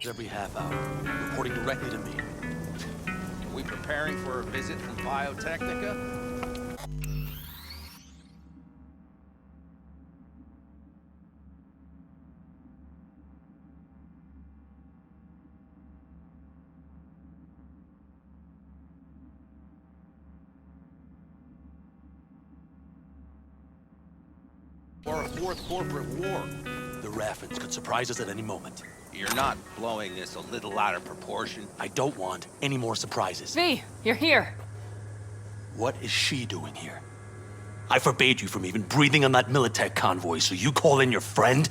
every half hour, reporting directly to me. Are we preparing for a visit from Biotechnica? Or a fourth corporate war? The Raffins could surprise us at any moment. You're not blowing this a little out of proportion? I don't want any more surprises. V, you're here. What is she doing here? I forbade you from even breathing on that Militech convoy, so you call in your friend?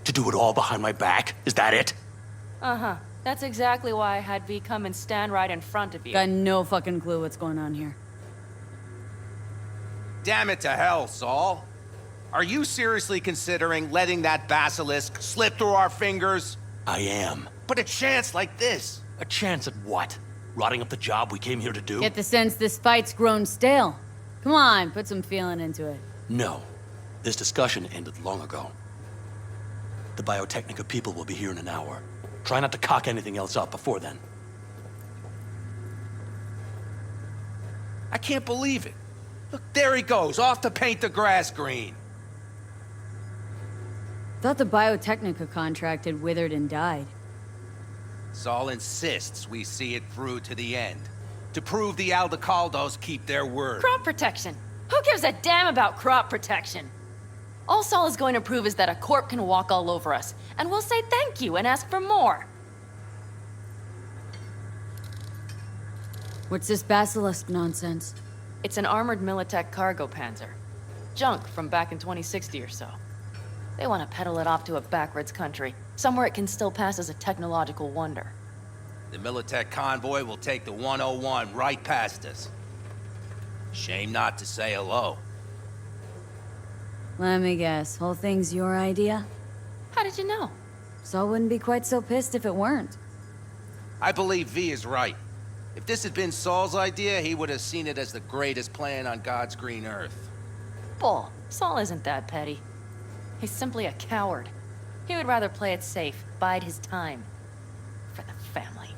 To do it all behind my back? Is that it? Uh-huh. That's exactly why I had V come and stand right in front of you. Got no fucking clue what's going on here. Damn it to hell, Saul. Are you seriously considering letting that basilisk slip through our fingers? I am. But a chance like this. A chance at what? Rotting up the job we came here to do? Get the sense this fight's grown stale. Come on, put some feeling into it. No. This discussion ended long ago. The Biotechnica people will be here in an hour. Try not to cock anything else up before then. I can't believe it. Look, there he goes, off to paint the grass green. Thought the Biotechnica contract had withered and died. Saul insists we see it through to the end. To prove the Aldecaldos keep their word. Crop protection. Who gives a damn about crop protection? All Saul is going to prove is that a corp can walk all over us, and we'll say thank you and ask for more. What's this basilisk nonsense? It's an armored Militech cargo panzer. Junk from back in 2060 or so. They want to peddle it off to a backwards country, somewhere it can still pass as a technological wonder. The Militech convoy will take the 101 right past us. Shame not to say hello. Let me guess, whole thing's your idea? How did you know? Saul wouldn't be quite so pissed if it weren't. I believe V is right. If this had been Saul's idea, he would have seen it as the greatest plan on God's green earth. Bull. Saul isn't that petty. He's simply a coward. He would rather play it safe, bide his time. For the family.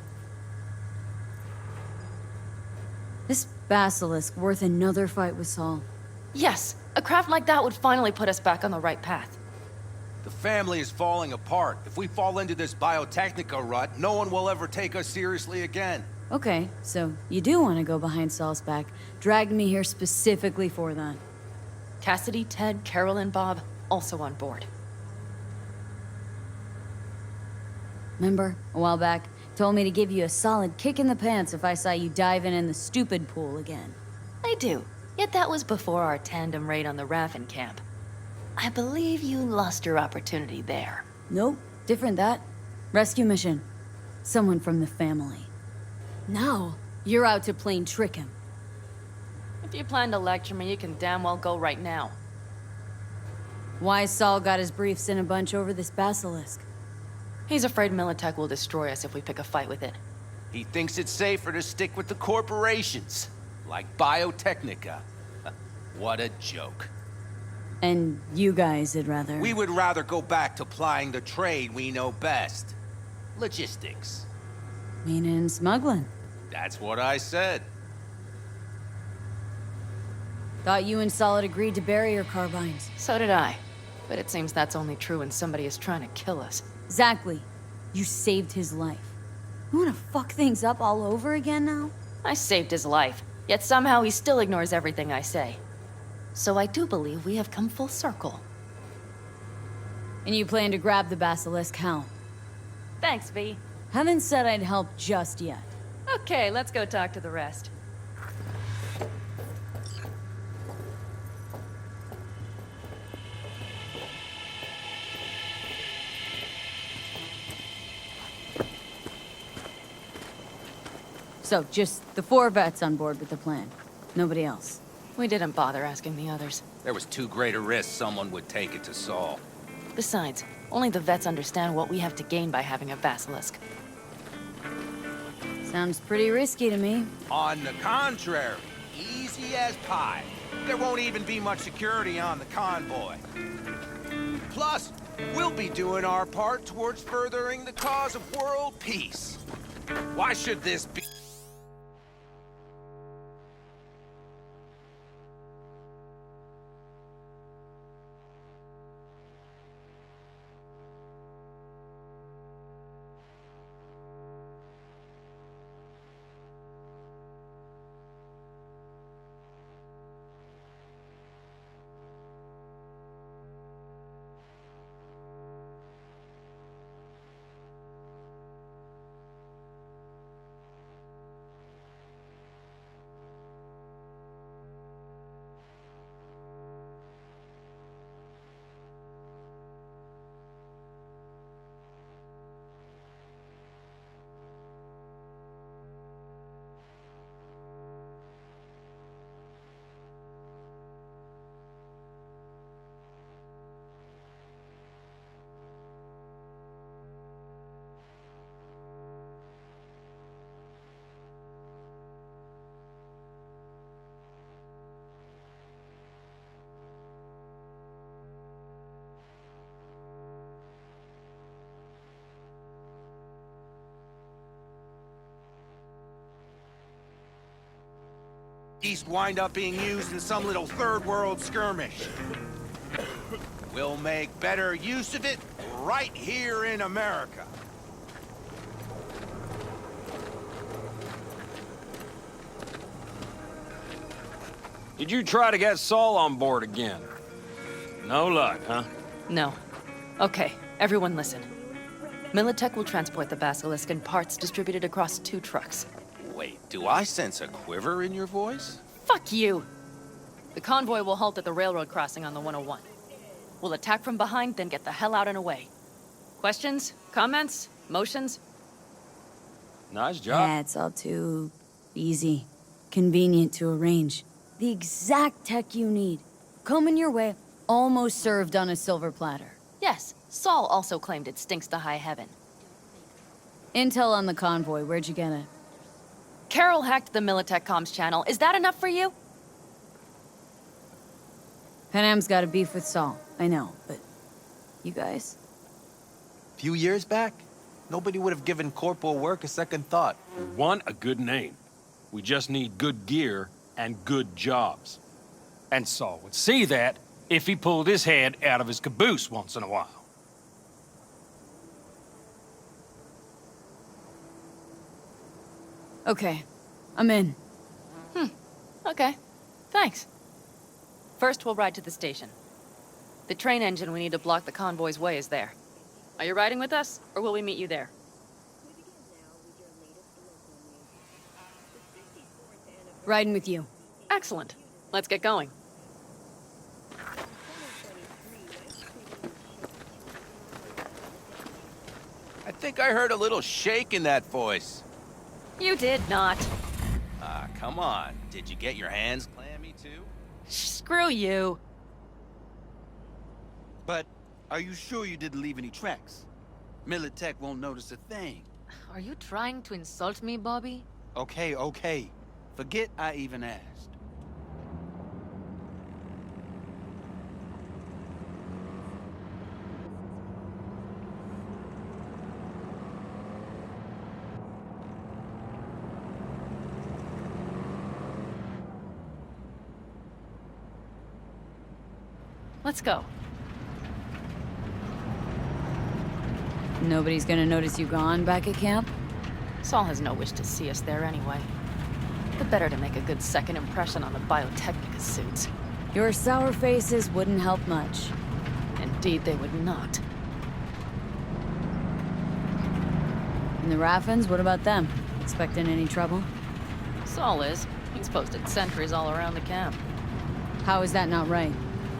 This basilisk worth another fight with Saul. Yes, a craft like that would finally put us back on the right path. The family is falling apart. If we fall into this Biotechnica rut, no one will ever take us seriously again. Okay, so you do want to go behind Saul's back. Dragged me here specifically for that. Cassidy, Ted, Carol, and Bob, also on board. Remember, a while back, told me to give you a solid kick in the pants if I saw you diving in the stupid pool again. I do. Yet that was before our tandem raid on the Raffin camp. I believe you lost your opportunity there. Nope, different that. Rescue mission. Someone from the family. Now, you're out to plain trick him. If you plan to lecture me, you can damn well go right now. Why Saul got his briefs in a bunch over this basilisk? He's afraid Militech will destroy us if we pick a fight with it. He thinks it's safer to stick with the corporations, like Biotechnica. What a joke. And you guys would rather... We would rather go back to plying the trade we know best. Logistics. Meaning smuggling. That's what I said. Thought you and Saul had agreed to bury your carbines. So did I. But it seems that's only true when somebody is trying to kill us. Exactly. You saved his life. You wanna fuck things up all over again now? I saved his life, yet somehow he still ignores everything I say. So I do believe we have come full circle. And you plan to grab the basilisk, how? Thanks, V. Haven't said I'd help just yet. Okay, let's go talk to the rest. So, just the 4 vets on board with the plan. Nobody else. We didn't bother asking the others. There was too great a risk someone would take it to Saul. Besides, only the vets understand what we have to gain by having a basilisk. Sounds pretty risky to me. On the contrary, easy as pie. There won't even be much security on the convoy. Plus, we'll be doing our part towards furthering the cause of world peace. Why should this be... East wind up being used in some little third world skirmish. We'll make better use of it right here in America. Did you try to get Saul on board again? No luck, huh? No. Okay, everyone listen. Militech will transport the Basilisk in parts distributed across 2 trucks. Wait, do I sense a quiver in your voice? Fuck you! The convoy will halt at the railroad crossing on the 101. We'll attack from behind, then get the hell out and away. Questions? Comments? Motions? Nice job. Yeah, it's all too easy. Convenient to arrange. The exact tech you need. Coming your way, almost served on a silver platter. Yes, Saul also claimed it stinks to high heaven. Intel on the convoy, where'd you get it? Carol hacked the Militech comms channel. Is that enough for you? Panam's got a beef with Saul, I know, but you guys? Few years back, nobody would have given corporal work a second thought. We want a good name. We just need good gear and good jobs. And Saul would see that if he pulled his head out of his caboose once in a while. Okay, I'm in. Okay, thanks. First, we'll ride to the station. The train engine we need to block the convoy's way is there. Are you riding with us, or will we meet you there? Riding with you. Excellent. Let's get going. I think I heard a little shake in that voice. You did not. Ah, come on. Did you get your hands clammy too? Screw you. But are you sure you didn't leave any tracks? Militech won't notice a thing. Are you trying to insult me, Bobby? Okay. Forget I even asked. Let's go. Nobody's gonna notice you gone back at camp? Saul has no wish to see us there anyway. The better to make a good second impression on the Biotechnica suits. Your sour faces wouldn't help much. Indeed, they would not. And the Raffens, what about them? Expecting any trouble? Saul is. He's posted sentries all around the camp. How is that not right?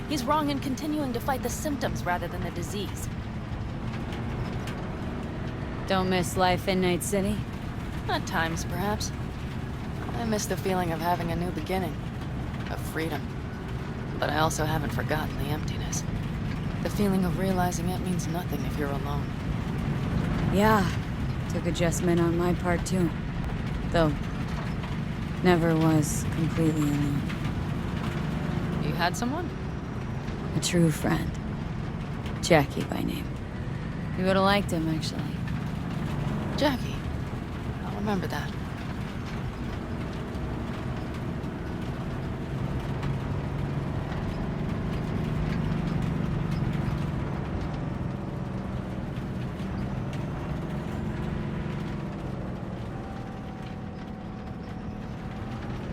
He's wrong in continuing to fight the symptoms rather than the disease. Don't miss life in Night City? At times, perhaps. I miss the feeling of having a new beginning. Of freedom. But I also haven't forgotten the emptiness. The feeling of realizing it means nothing if you're alone. Yeah, took adjustment on my part too. Though, never was completely alone. had someone? A true friend. Jackie by name. You would've liked him, actually. Jackie. I'll remember that.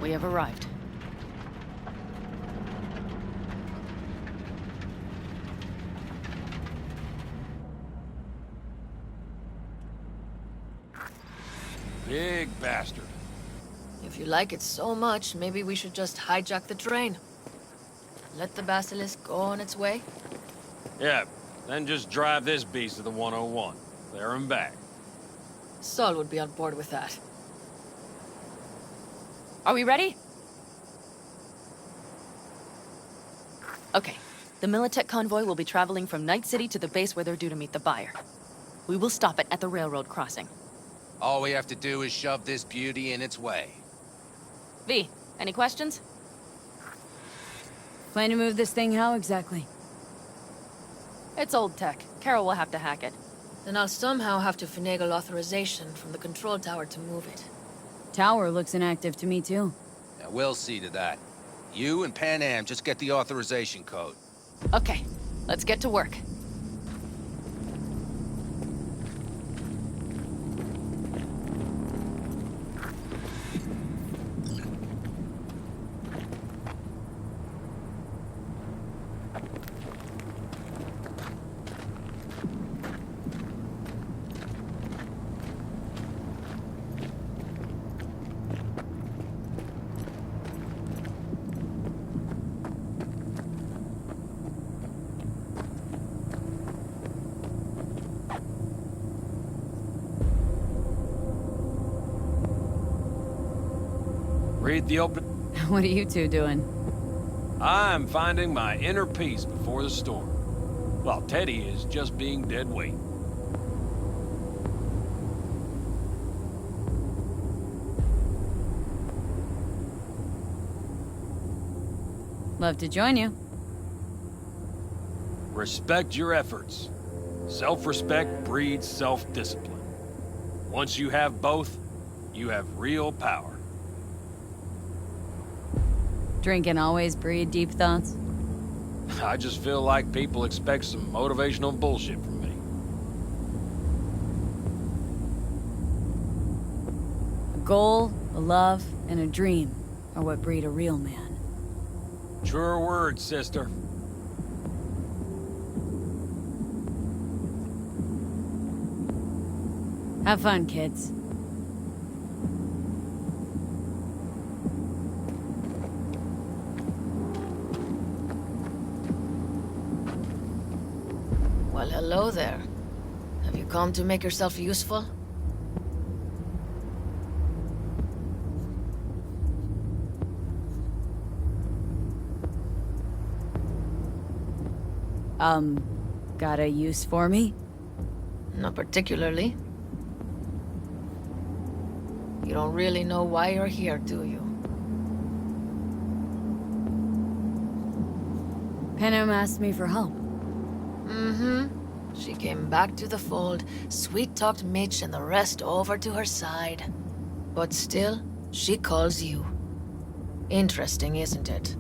We have arrived. Big bastard. If you like it so much, maybe we should just hijack the train. Let the basilisk go on its way. Yeah, then just drive this beast to the 101. There and back. Saul would be on board with that. Are we ready? Okay. The Militech convoy will be traveling from Night City to the base where they're due to meet the buyer. We will stop it at the railroad crossing. All we have to do is shove this beauty in its way. V, any questions? Plan to move this thing how exactly? It's old tech. Carol will have to hack it. Then I'll somehow have to finagle authorization from the control tower to move it. Tower looks inactive to me, too. Yeah, we'll see to that. You and Pan Am just get the authorization code. Okay, let's get to work. Read the open... What are you two doing? I'm finding my inner peace before the storm. While Teddy is just being dead weight. Love to join you. Respect your efforts. Self-respect breeds self-discipline. Once you have both, you have real power. Drinking always breed deep thoughts? I just feel like people expect some motivational bullshit from me. A goal, a love, and a dream are what breed a real man. Truer words, sister. Have fun, kids. Well, hello there. Have you come to make yourself useful? Got a use for me? Not particularly. You don't really know why you're here, do you? Panem asked me for help. Mm-hmm. She came back to the fold, sweet-talked Mitch and the rest over to her side. But still, she calls you. Interesting, isn't it?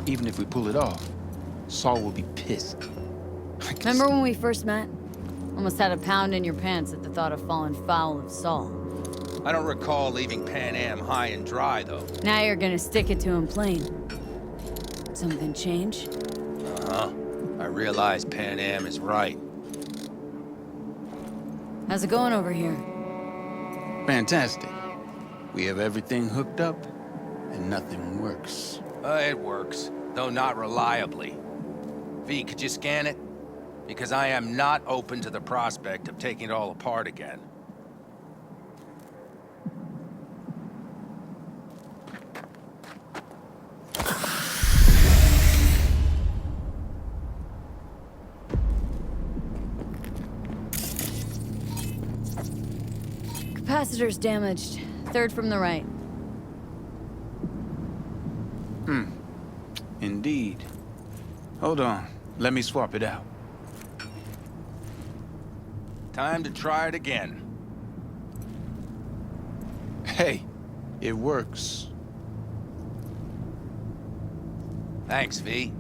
Even if we pull it off, Saul will be pissed. Remember when we first met? Almost had a pound in your pants at the thought of falling foul of Saul. I don't recall leaving Pan Am high and dry, though. Now you're gonna stick it to him plain. Something change? Uh-huh. I realize Pan Am is right. How's it going over here? Fantastic. We have everything hooked up, and nothing works. It works, though not reliably. V, could you scan it? Because I am not open to the prospect of taking it all apart again. Capacitor's damaged. Third from the right. Indeed. Hold on. Let me swap it out. Time to try it again. Hey, it works. Thanks, V.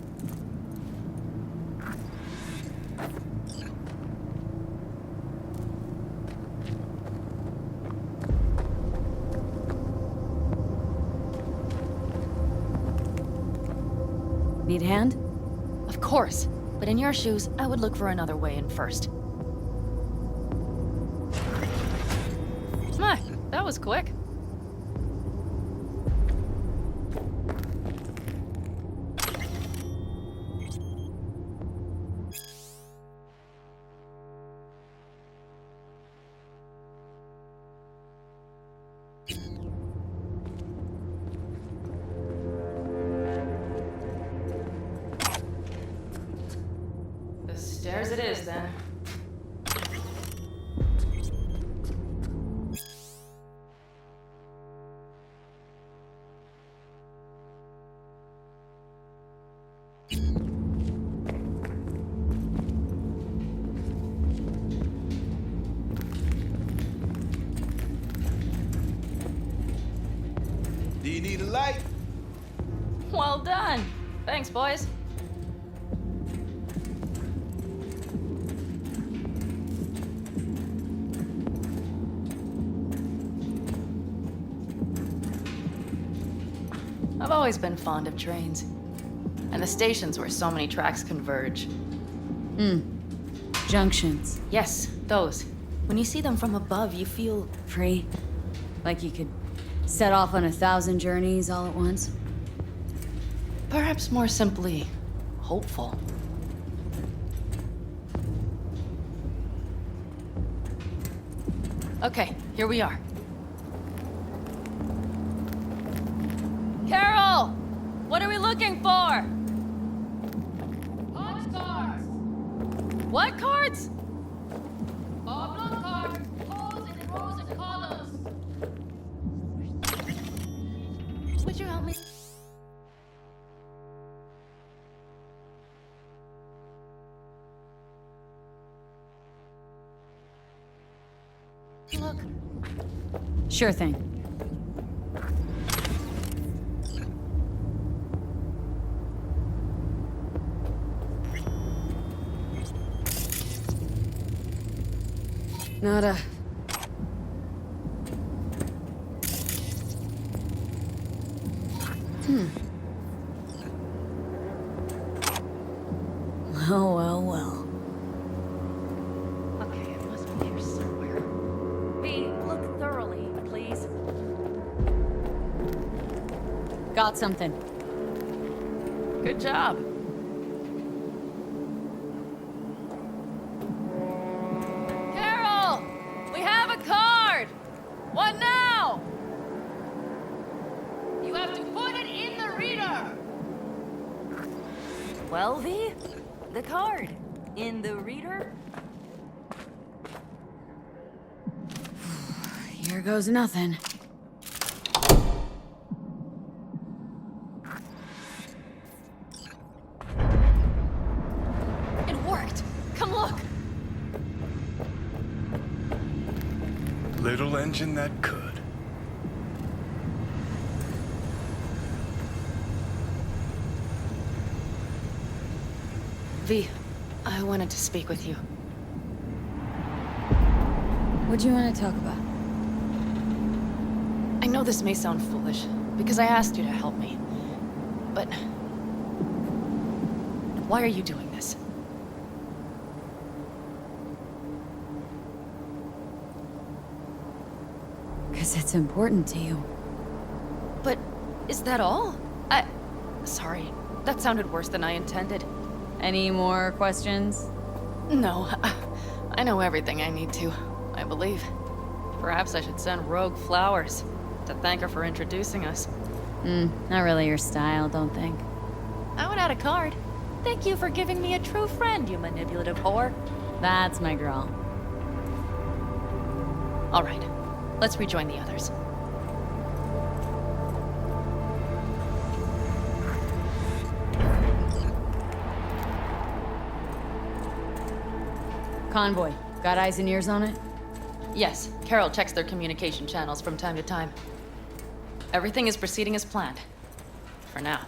Need a hand? Of course. But in your shoes, I would look for another way in first. My, that was quick. The stairs it is, then. Do you need a light? Well done. Thanks, boys. I've always been fond of trains. And the stations where so many tracks converge. Junctions. Yes, those. When you see them from above, you feel... Free. Like you could set off on 1,000 journeys all at once. perhaps more simply, hopeful. Okay, here we are. Carol! What are we looking for? Punch cards! What cards? Oblong cards, posed in rows and columns. Would you help me? Look. Sure thing. Nada. Well, well, well. Okay, it must be here somewhere. B, look thoroughly, please. Got something. Good job. Carol! We have a card! What now? You have to put it in the reader. Well, V, the card. In the reader? Here goes nothing. It worked! Come look! Little engine that could. V, I wanted to speak with you. What do you want to talk about? I know this may sound foolish, because I asked you to help me. But... why are you doing this? Because it's important to you. But is that all? Sorry, that sounded worse than I intended. Any more questions? No, I know everything I need to, I believe. Perhaps I should send Rogue flowers to thank her for introducing us. Not really your style, don't think. I would add a card. Thank you for giving me a true friend, you manipulative whore. That's my girl. All right, Let's rejoin the others. Convoy. Got eyes and ears on it? Yes, Carol checks their communication channels from time to time. Everything is proceeding as planned. For now.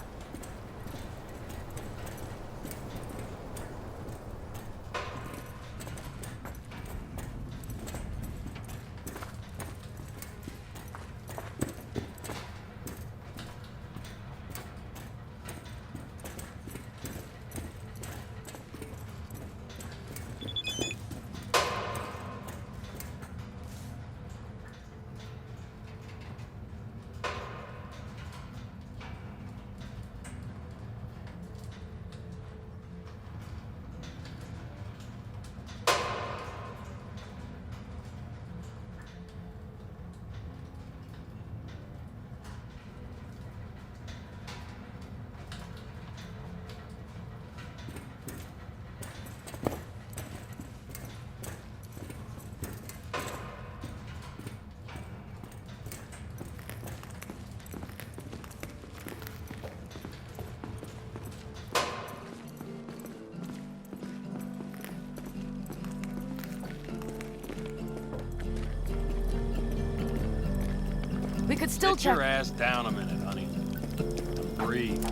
We could still Sit check. your ass down a minute, honey. And breathe.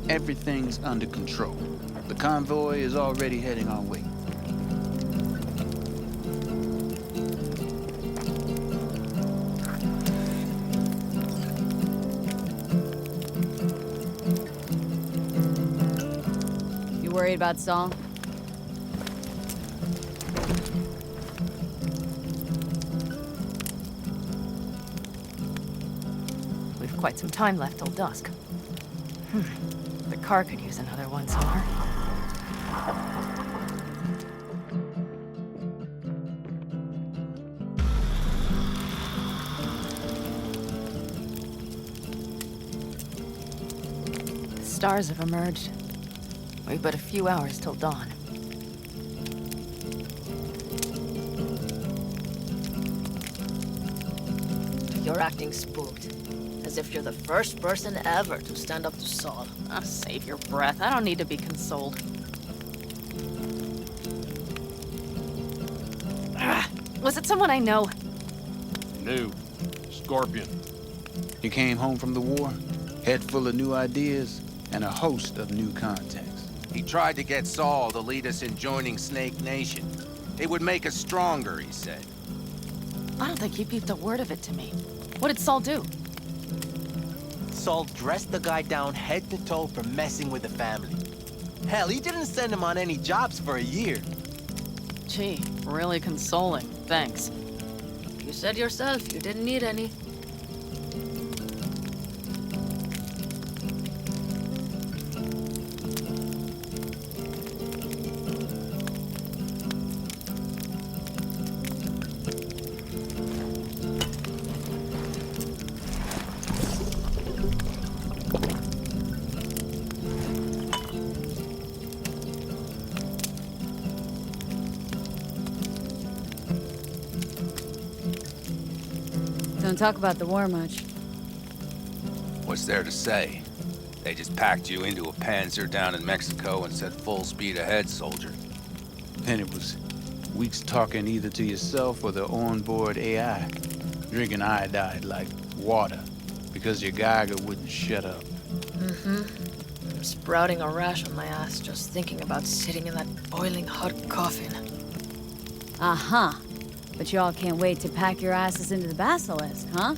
Everything's under control. The convoy is already heading our way. You worried about Saul? We've quite some time left till dusk. The car could use another one somewhere. The stars have emerged. We've but a few hours till dawn. You're acting spooked. As if you're the first person ever to stand up to Saul. Oh, save your breath. I don't need to be consoled. Was it someone I know? New. Scorpion. He came home from the war, head full of new ideas, and a host of new contacts. He tried to get Saul to lead us in joining Snake Nation. It would make us stronger, he said. I don't think he peeped a word of it to me. What did Saul do? Saul dressed the guy down head to toe for messing with the family. Hell, he didn't send him on any jobs for a year. Gee, really consoling. Thanks. You said yourself you didn't need any. Don't talk about the war much. What's there to say? They just packed you into a Panzer down in Mexico and said full speed ahead, soldier. Then it was weeks talking either to yourself or the onboard AI, drinking iodide like water, because your Geiger wouldn't shut up. I'm sprouting a rash on my ass just thinking about sitting in that boiling hot coffin. Uh-huh. But y'all can't wait to pack your asses into the Basilisk, huh?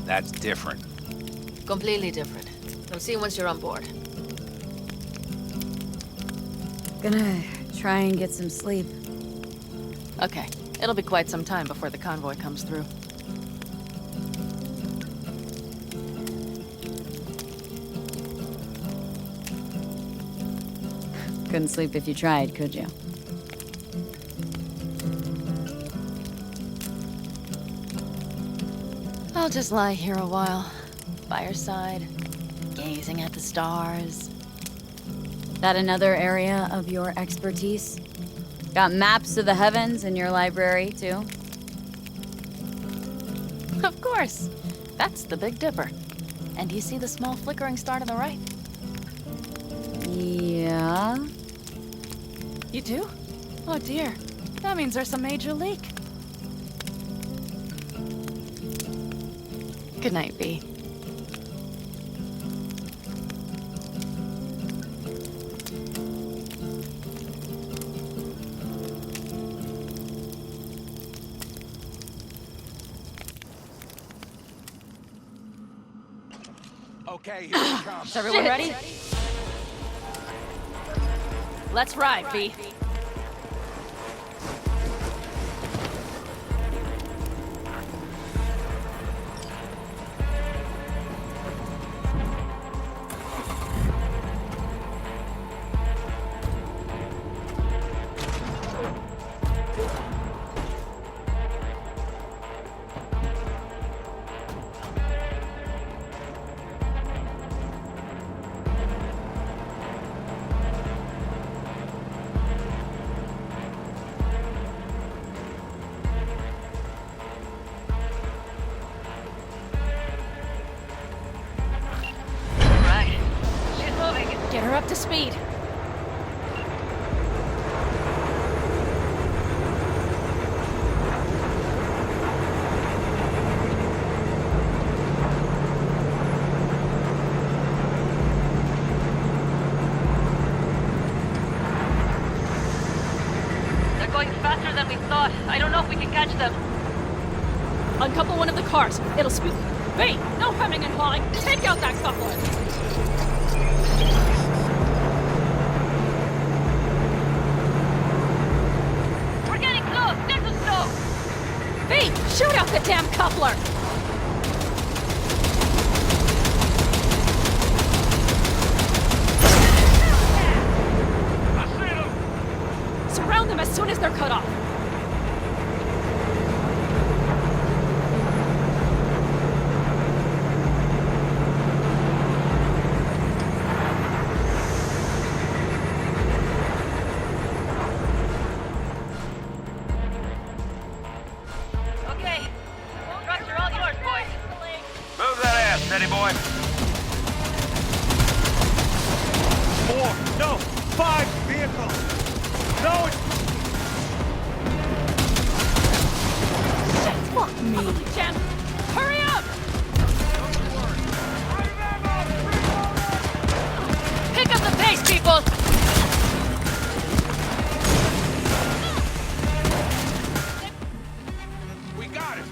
That's different. Completely different. I'll see you once you're on board. Gonna try and get some sleep. Okay, it'll be quite some time before the convoy comes through. Couldn't sleep if you tried, could you? I'll just lie here a while, by your side, gazing at the stars. That another area of your expertise? Got maps of the heavens in your library, too? Of course. That's the Big Dipper. And you see the small flickering star to the right? Yeah? You do? Oh dear. That means there's a major leak. Good night, V. Okay, here it comes. Is everyone ready? Let's ride, V. Get her up to speed. They're going faster than we thought. I don't know if we can catch them. Uncouple one of the cars. It'll speed. V, no hemming and hawing. Take out that coupler. We're getting close. There's a stove. V, shoot out the damn coupler. Surround them as soon as they're cut off. Okay. Trucks are all yours, boys. Move that ass, steady boy. 4, no, 5 vehicles. No, it's Fuck me. Jen, hurry up! Pick up the pace, people! we got it.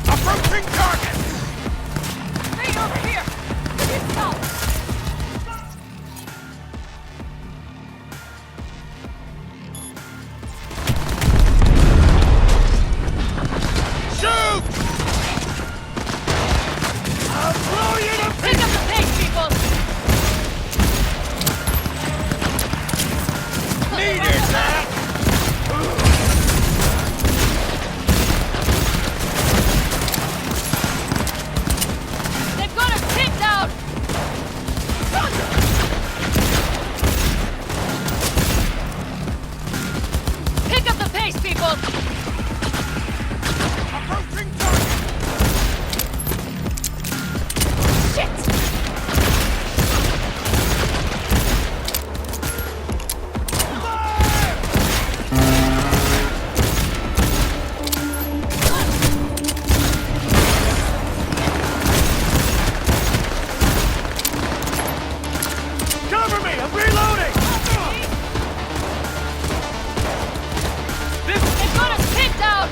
Approaching target. Hey, over here! Get help! Shoot! I'll throw you to Pick up the pace, people! needed that. They've got us pinned down! Pick up the pace, people! Approaching target. Shit! Cover me! I'm reloading. They've got us pinned down!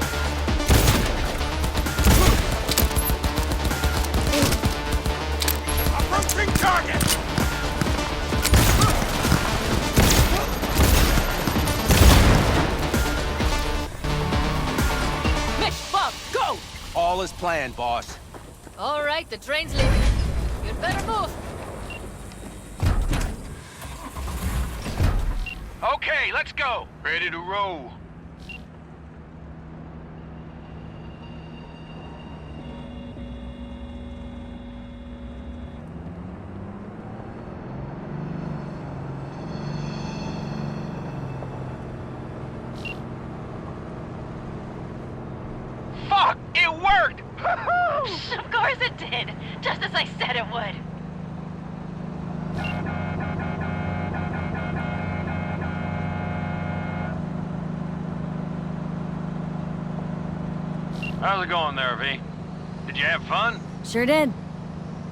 Approaching target. Mitch, Bob, go! All is planned, boss. All right, the train's leaving. You'd better move. Okay, let's go. Ready to roll. Fuck! It worked! Of course it did, just as I said it would. How's it going there, V? Did you have fun? Sure did.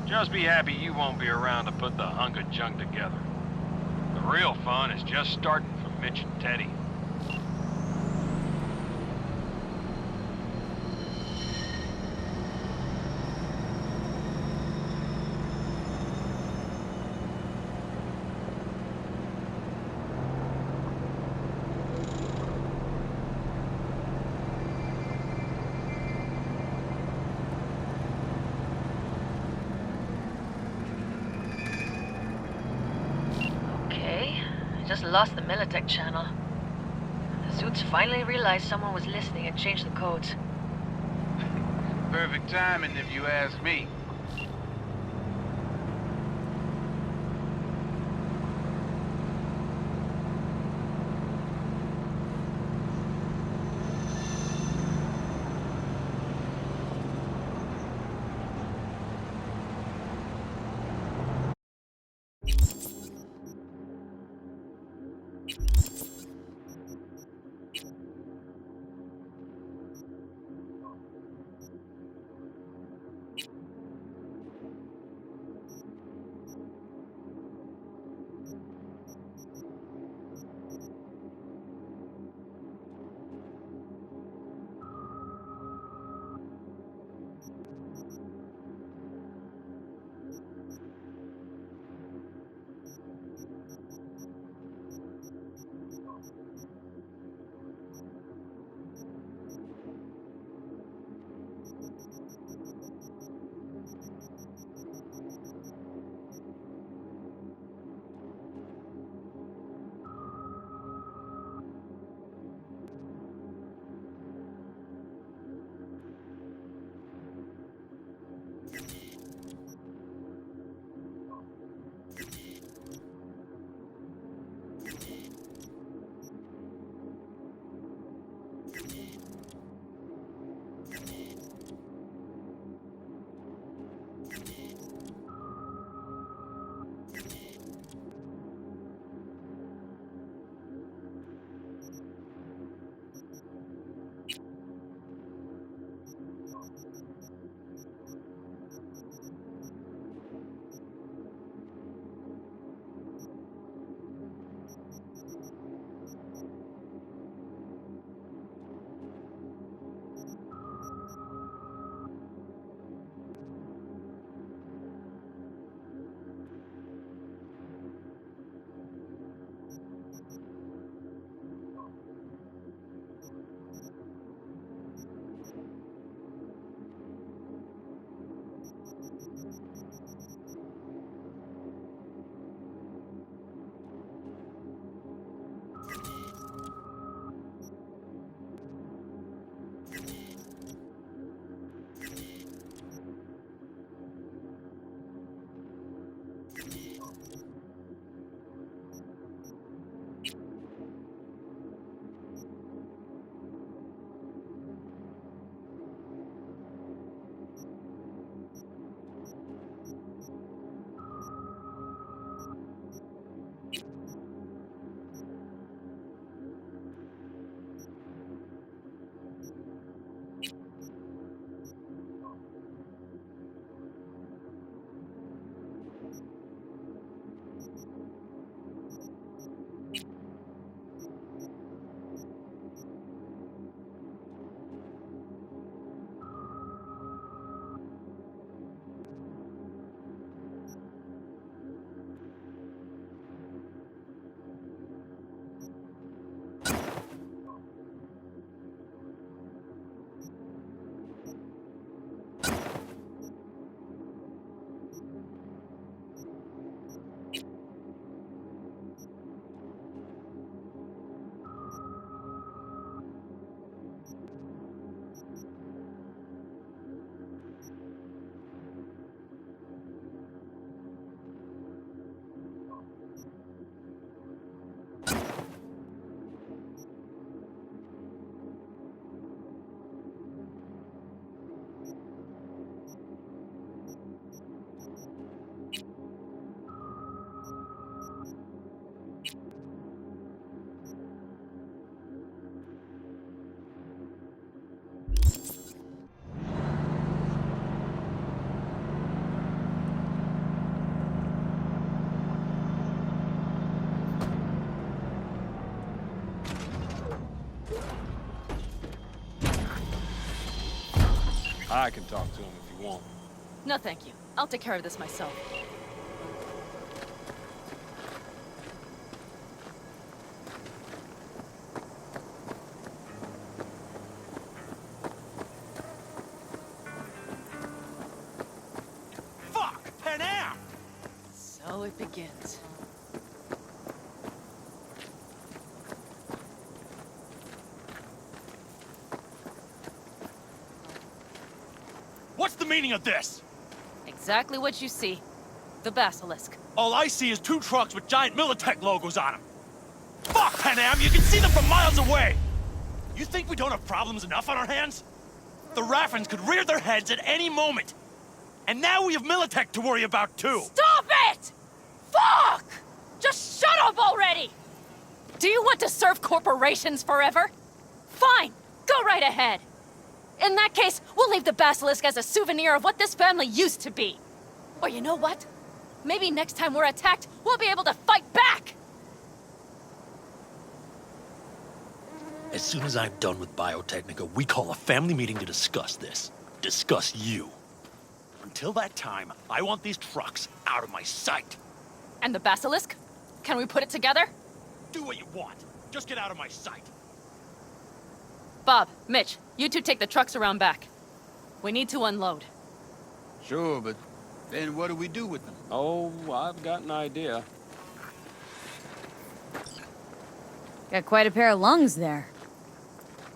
Just be happy you won't be around to put the hunk of junk together. The real fun is just starting for Mitch and Teddy. Just lost the Militech channel. The suits finally realized someone was listening and changed the codes. Perfect timing if you ask me. I can talk to him if you want. No, thank you. I'll take care of this myself. Fuck! Panam! So it begins. What's the meaning of this? Exactly what you see. The basilisk. All I see is 2 trucks with giant Militech logos on them. Fuck, Panam! You can see them from miles away! You think we don't have problems enough on our hands? The Raffens could rear their heads at any moment. And now we have Militech to worry about, too. Stop it! Fuck! Just shut up already! Do you want to serve corporations forever? Fine, go right ahead. In that case, we'll leave the basilisk as a souvenir of what this family used to be. Or you know what? Maybe next time we're attacked, we'll be able to fight back! As soon as I'm done with Biotechnica, we call a family meeting to discuss this. Discuss you. Until that time, I want these trucks out of my sight. And the basilisk? Can we put it together? Do what you want. Just get out of my sight. Bob, Mitch, you two take the trucks around back. We need to unload. Sure, but then what do we do with them? Oh, I've got an idea. Got quite a pair of lungs there.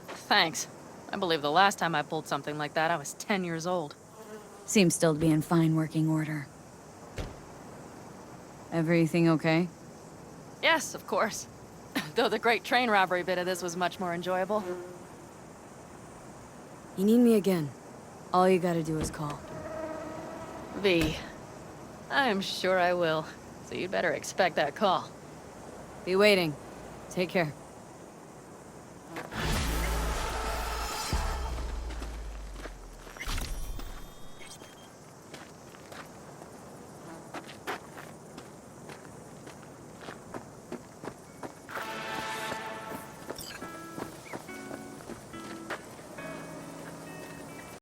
Thanks. I believe the last time I pulled something like that, I was 10 years old. Seems still to be in fine working order. Everything okay? Yes, of course. Though the great train robbery bit of this was much more enjoyable. You need me again. All you gotta do is call. V. I'm sure I will. So you'd better expect that call. Be waiting. Take care.